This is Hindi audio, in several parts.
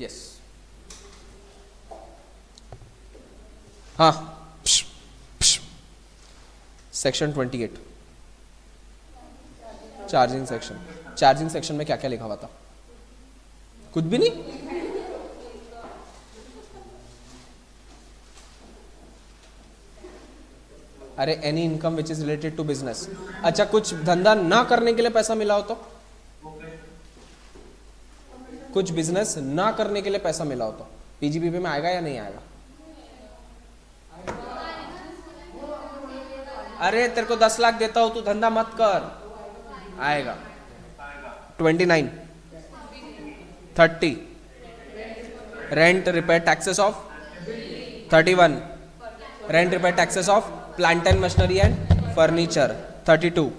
यस हाँ, section 28 charging section. Charging section में क्या क्या लिखा हुआ था? कुछ भी नहीं। अरे any income which is related to business. अच्छा, कुछ धंधा ना करने के लिए पैसा मिला हो तो? कुछ बिजनेस ना करने के लिए पैसा मिला हो तो पीजीबीपी में आएगा या नहीं आएगा? अरे तेरे को 10 लाख देता हूं, तू धंधा मत कर, आएगा। 29, 30 rent repair taxes of 31 rent repair taxes of plant and machinery and furniture 32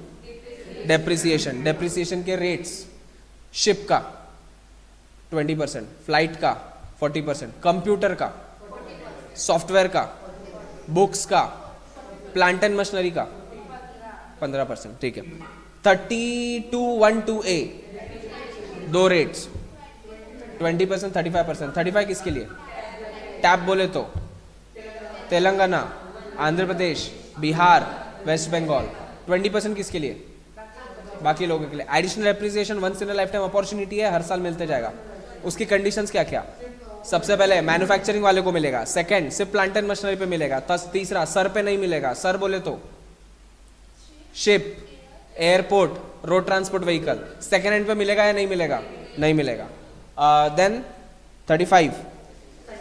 depreciation, depreciation के रेट्स, शिप का 20%, फ्लाइट का 40%, कंप्यूटर का, सॉफ्टवेयर का, बुक्स का, प्लांट एंड मशीनरी का 15%। ठीक है। 3212A दो रेट्स 20%, 35%। 35 किसके लिए? टैप बोले तो तेलंगाना, आंध्र प्रदेश, बिहार, वेस्ट बंगाल। 20% किसके लिए? बाकी लोगों के लिए। Additional appreciation once in a lifetime opportunity है, हर साल मिलते जाएगा। उसकी कंडीशंस क्या क्या? सबसे पहले मैन्युफैक्चरिंग वाले को मिलेगा, सेकंड सिर्फ प्लांट एंड मशीनरी पे मिलेगा, तीसरा सर पे नहीं मिलेगा। सर बोले तो ship, airport, road transport vehicle. Second hand पे मिलेगा या नहीं मिलेगा? नहीं मिलेगा। देन 35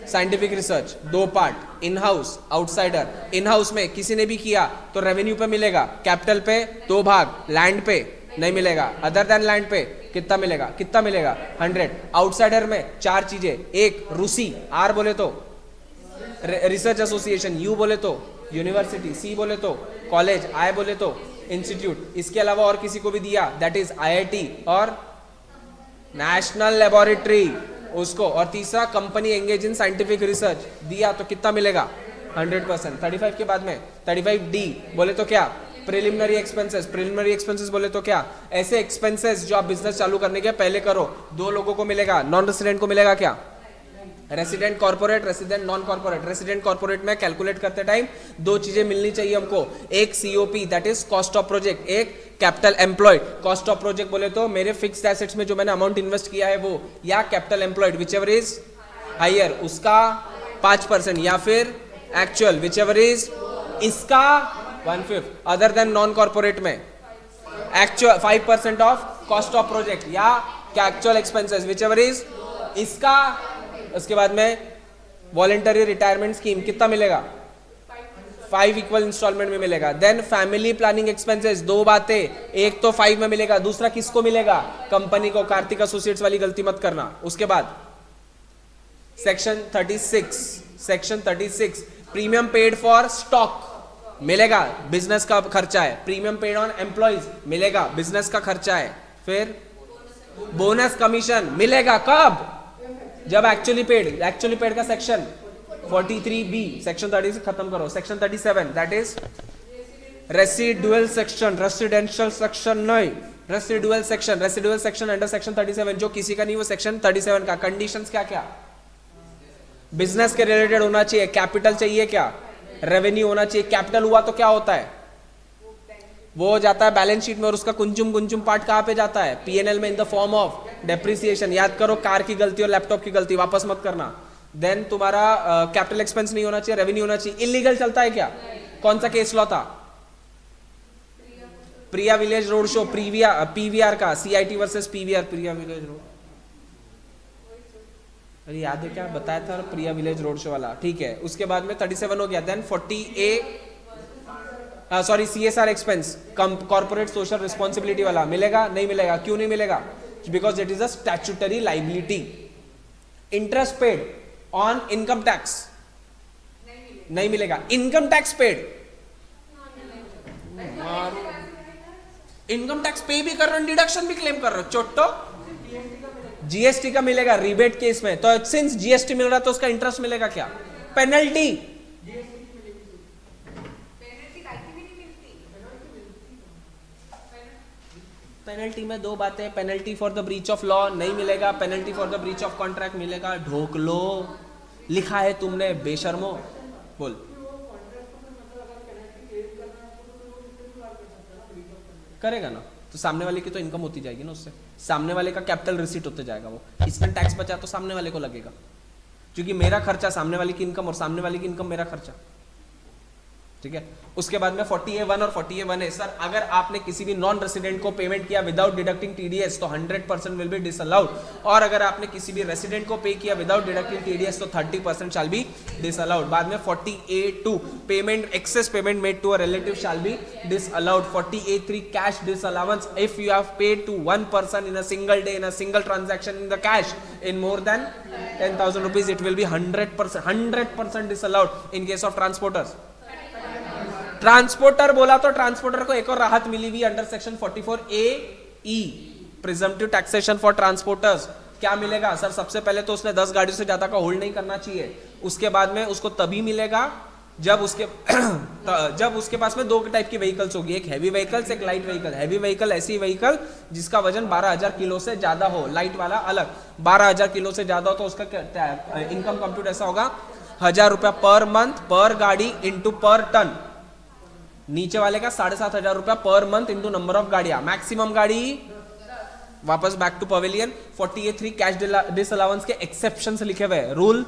साइंटिफिक रिसर्च, दो part, in house, outsider. In house में किसी ने भी किया तो रेवेन्यू पे मिलेगा, कैपिटल पे 2 भाग, लैंड पे नहीं मिलेगा, अदर देन लैंड पे कितना मिलेगा? कितना मिलेगा? 100। आउटसाइडर में 4 चीजें, एक रूसी, आर बोले तो रिसर्च एसोसिएशन, यू बोले तो यूनिवर्सिटी, सी बोले तो कॉलेज, आई बोले तो इंस्टीट्यूट। इसके अलावा और किसी को भी दिया दैट इज आईआईटी और नेशनल लेबोरेटरी उसको। और तीसरा company engage in scientific research दिया तो कितना मिलेगा? 100%। 35 के बाद में 35D बोले तो क्या? Preliminary expenses. प्रिलिमिनरी एक्सपेंसेस बोले तो क्या? ऐसे एक्सपेंसेस जो आप बिजनेस चालू करने के पहले करो। 2 लोगों को मिलेगा, नॉन रेसिडेंट को मिलेगा क्या? Resident corporate, resident non corporate. Resident corporate में कैलकुलेट करते टाइम 2 चीजें मिलनी चाहिए हमको, एक COP that is cost of project, एक capital employed. Cost of project बोले तो मेरे फिक्स्ड एसेट्स में जो मैंने अमाउंट इन्वेस्ट किया है वो, या capital employed whichever is higher उसका 5%, या फिर एक्चुअल विच एवर इज इसका 1/5। अदर देन नॉन कॉर्पोरेट में actual 5% of cost of project या actual expenses whichever is इसका। उसके बाद में वॉलेंटरी रिटायरमेंट स्कीम कितना मिलेगा? 5 इक्वल इंस्टॉलमेंट में मिलेगा। देन फैमिली प्लानिंग एक्सपेंसेस, 2 बातें, एक तो 5 में मिलेगा, दूसरा किसको मिलेगा? कंपनी को। कार्तिक एसोसिएट्स वाली गलती मत करना। उसके बाद section 36 premium paid for stock मिलेगा, बिजनेस का खर्चा है। प्रीमियम पेड ऑन एम्प्लॉइज मिलेगा, बिजनेस का खर्चा है। फिर बोनस कमीशन मिलेगा कब? जब एक्चुअली पेड का सेक्शन 43B, सेक्शन 30 खत्म करो। Section 37 that is residual section, residential section नहीं, रेसिडुअल सेक्शन अंडर सेक्शन 37 जो किसी का नहीं, वो सेक्शन 37 का। कंडीशंस क्या क्या? बिजनेस के रिलेटेड होना चाहिए, कैपिटल चाहिए क्या? रेवेन्यू होना चाहिए। कैपिटल हुआ तो क्या होता है? वो जाता है बैलेंस शीट में, और उसका कुंचुम पार्ट कहां पे जाता है? पीएनएल में in the form of depreciation. याद करो, कार की गलती और लैपटॉप की गलती वापस मत करना। देन तुम्हारा कैपिटल एक्सपेंस नहीं होना चाहिए, रेवेन्यू होना चाहिए। इलीगल चलता है क्या? कौन सा केस लॉ था? प्रिया विलेज रोड शो, पीवीआर का, सीआईटी वर्सेस पीवीआर, प्रिया विलेज रोड। अरे याद है क्या बताया था? प्रिया विलेज रोड शो वाला। ठीक है। उसके बाद में 37 हो गया। Then 40A CSR expense, corporate social responsibility वाला मिलेगा? नहीं मिलेगा। क्यों नहीं मिलेगा? Because it is a statutory liability. Interest paid on income tax नहीं मिलेगा। Income tax paid, income tax pay भी कर रहे हो, डिडक्शन भी क्लेम कर रहे हो, चोट्टो। जीएसटी का मिलेगा रिबेट केस में, तो सिंस जीएसटी मिल रहा है तो उसका इंटरेस्ट मिलेगा क्या? पेनल्टी। पेनल्टी में दो बातें, penalty for the breach of law नहीं मिलेगा, penalty for the breach of contract मिलेगा। ढोक लो, लिखा है तुमने बेशर्मो। बोल। करेगा ना, तो सामने वाले की तो इनकम होती जाएगी ना, उससे सामने वाले का कैपिटल रिसीट होते जाएगा। वो इसने टैक्स बचा तो सामने वाले को लगेगा, क्योंकि मेरा खर्चा सामने वाले की इनकम और सामने वाले की इनकम मेरा खर्चा। ठीक है। उसके बाद में 40A1 और 40A1 है। सर अगर आपने किसी भी नॉन रेसिडेंट को पेमेंट किया विदाउट डिडक्टिंग टीडीएस तो 100% विल बी डिसअलाउड, और अगर आपने किसी भी रेसिडेंट को पे किया विदाउट डिडक्टिंग टीडीएस तो 30% शैल बी डिसअलाउड। बाद में 40A2 payment excess payment made to a relative shall be disallowed. 40A3 cash disallowance if you have paid to one person in a single day in a single transaction in the cash in more than 10,000 rupees it will be 100% disallowed in case of transporters. Transporter बोला तो ट्रांसपोर्टर को एक और राहत मिली हुई under section 44AE presumptive taxation for transporters. क्या मिलेगा सर? सबसे पहले तो उसने 10 गाड़ियों से ज्यादा का होल्ड नहीं करना चाहिए। उसके बाद में उसको तभी मिलेगा जब उसके पास में दो टाइप की व्हीकल्स होगी, एक हैवी व्हीकल्स, एक लाइट व्हीकल। हैवी व्हीकल ऐसी व्हीकल जिसका वजन 12,000 किलो से ज्यादा हो, लाइट वाला अलग। 12,000 किलो से ज्यादा हो तो उसका इनकम कंप्यूट ऐसा होगा 1,000 रुपया पर मंथ पर गाड़ी इंटू पर टन। नीचे वाले का 7,500 रुपया पर मंथ इंटू नंबर ऑफ गाड़ियां। मैक्सिमम गाड़ी वापस back to pavilion. 40A3 cash disallowance के एक्सेप्शन लिखे हुए रूल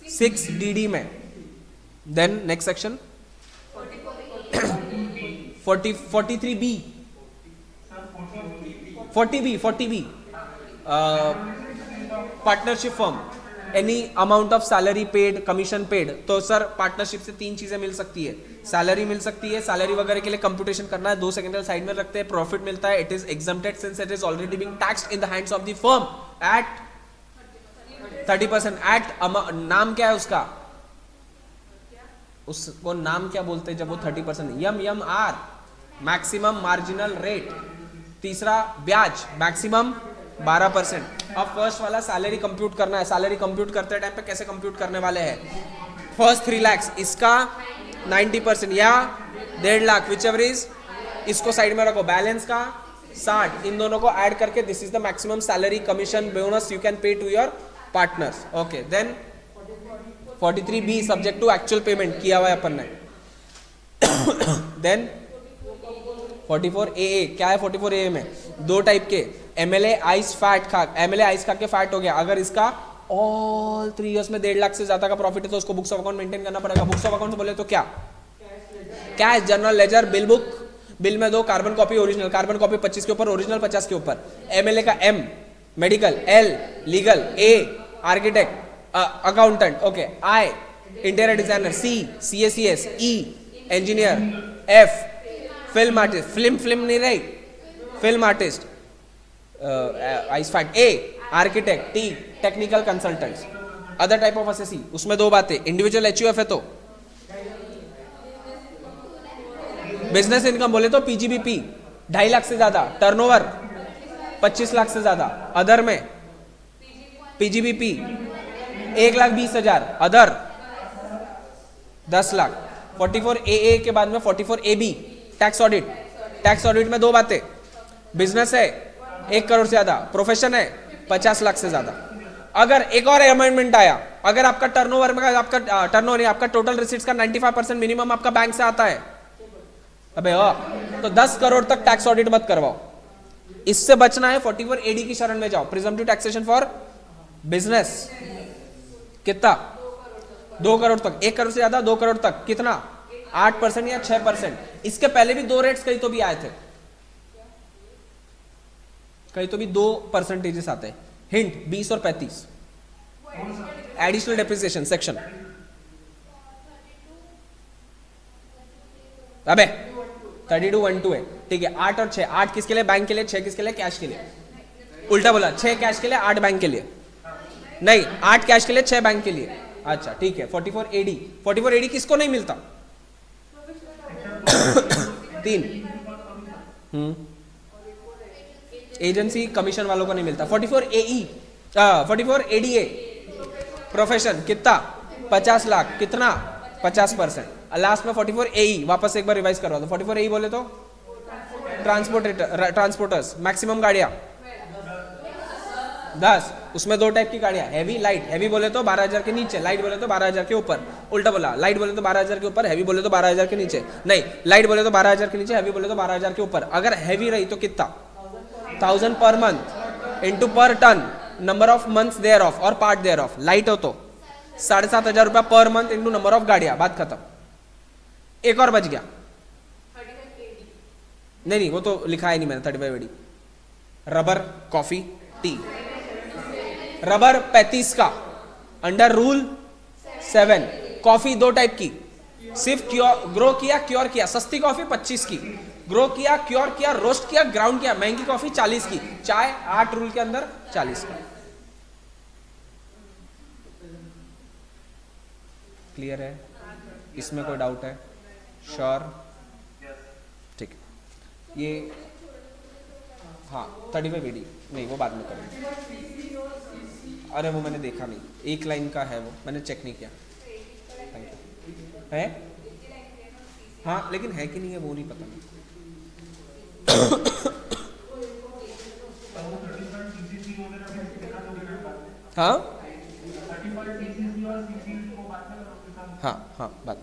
6DD में। Then next section 43B 40B partnership firm. Any amount of salary paid, commission paid. तो सर पार्टनरशिप से 3 चीजें मिल सकती है। सैलरी मिल सकती है, सैलरी वगैरह के लिए कंप्यूटेशन करना है, 2 सेकंड साइड में रखते हैं। प्रॉफिट मिलता है, it is exempted since it is already being taxed in the hands of the firm at 30%। At नाम क्या है उसका? उसको नाम क्या बोलते हैं जब वो 30%? MMR maximum marginal rate. तीसरा ब्याज मैक्सिमम 12%। अब फर्स्ट वाला सैलरी कंप्यूट करना है। सैलरी कंप्यूट करते टाइम पे कैसे कंप्यूट करने वाले हैं? फर्स्ट 3 लाख इसका 90% या 1.5 लाख विच एवर इज, इसको साइड में रखो। बैलेंस का 60, इन दोनों को ऐड करके this is the maximum salary commission bonus you can pay to your partners. Okay. Then 43B subject to actual payment किया हुआ है अपन ने। देन 44AA क्या है? 44AA में 2 टाइप के MLA आइस फैट खा, MLA आइस खा के फैट हो गया। अगर इसका ऑल 3 इयर्स में 1.5 लाख से ज्यादा का प्रॉफिट है तो उसको बुक्स ऑफ अकाउंट मेंटेन करना पड़ेगा। बुक्स ऑफ अकाउंट बोले तो क्या? Cash, general ledger, bill book. Bill में 2 carbon copy original. Carbon copy 25 के ऊपर, ओरिजिनल 50 के ऊपर। MLA का M medical, L legal, A architect accountant, okay, I interior designer, C CACS, E engineer, F film artist, film नहीं रही, film artist ice fat, A architect, T technical consultants. Other type of assessee उसमें 2 बातें। इंडिविजुअल HUF है तो बिजनेस इनकम बोले तो PGBP 2.5 लाख से ज्यादा, टर्नओवर 25 लाख से ज्यादा। अदर में PGBP 1,20,000, अदर 10 लाख। 44AA के बाद में 44AB tax audit. Tax audit में 2 बातें। बिजनेस है 1 करोड़ से ज्यादा, प्रोफेशन है 50 लाख से ज्यादा। अगर एक और अमेंडमेंट आया, अगर आपका टर्नओवर में आपका टर्नओवर आपका टोटल रिसीट्स का 95% मिनिमम आपका बैंक से आता है, अबे तो 10 करोड़ तक टैक्स ऑडिट मत करवाओ। इससे बचना है 44AD की शरण में जाओ। प्रिजम्पटिव टैक्सेशन फॉर बिजनेस कितना? 2 करोड़ तक। 1 करोड़ से ज्यादा 2 करोड़ तक कितना? 8% या 6%। इसके पहले भी 2 रेट्स कहीं तो भी आए थे, कहीं तो भी 2% आते हैं। हिंट 20 और 35। Additional depreciation section. अबे 32(1)(2) है, ठीक है। 8 और 6, 8 किसके लिए? बैंक के लिए। 6 किसके लिए? कैश के लिए। उल्टा बोला, 6 कैश के लिए 8 बैंक के लिए। नहीं, 8 कैश के लिए 6 बैंक के लिए। अच्छा ठीक है। 44AD, 44AD किसको नहीं मिलता? 3 एजेंसी कमीशन वालों को नहीं मिलता। 44AE 44ADA प्रोफेशन कितना? 50 लाख। कितना? 50%। लास्ट में 44AE वापस एक बार रिवाइज करवा दो। 44AE बोले तो ट्रांसपोर्टर्स मैक्सिमम गाड़ियाँ 10, उसमें 2 टाइप की गाड़ियाँ, हैवी लाइट। हैवी बोले तो 12,000 के नीचे, लाइट बोले तो 12,000 के ऊपर। उल्टा बोला, लाइट बोले तो 12,000 के ऊपर, हैवी बोले तो 12,000 के नीचे। नहीं, लाइट बोले तो 12,000 के नीचे, हैवी बोले तो 12,000 के ऊपर। अगर हैवी रही तो कितना? 1000 पर month into per ton, number of months thereof और पार्ट देयर ऑफ। लाइट हो तो 7,500 रुपया पर मंथ इंटू नंबर ऑफ गाड़ियां, बात खत्म। एक और बच गया, नहीं वो तो लिखा है नहीं मैंने, 35 AD. Rubber, coffee, tea. Rubber 35 का अंडर रूल 7। कॉफी 2 टाइप की, सिर्फ ग्रो किया क्योर किया। सस्ती कॉफी 25 की, ग्रो किया क्योर किया रोस्ट किया ग्राउंड किया महंगी कॉफी 40 की। चाय 8 रूल के अंदर 40 का। क्लियर है? इसमें कोई डाउट है? श्योर? ठीक है। ये हाँ 35 एडी नहीं, वो बाद में करेंगे। अरे वो मैंने देखा नहीं, एक लाइन का है वो, मैंने चेक नहीं किया। Thank you. है हाँ, लेकिन है कि नहीं है वो नहीं पता। हाँ हाँ हाँ, बात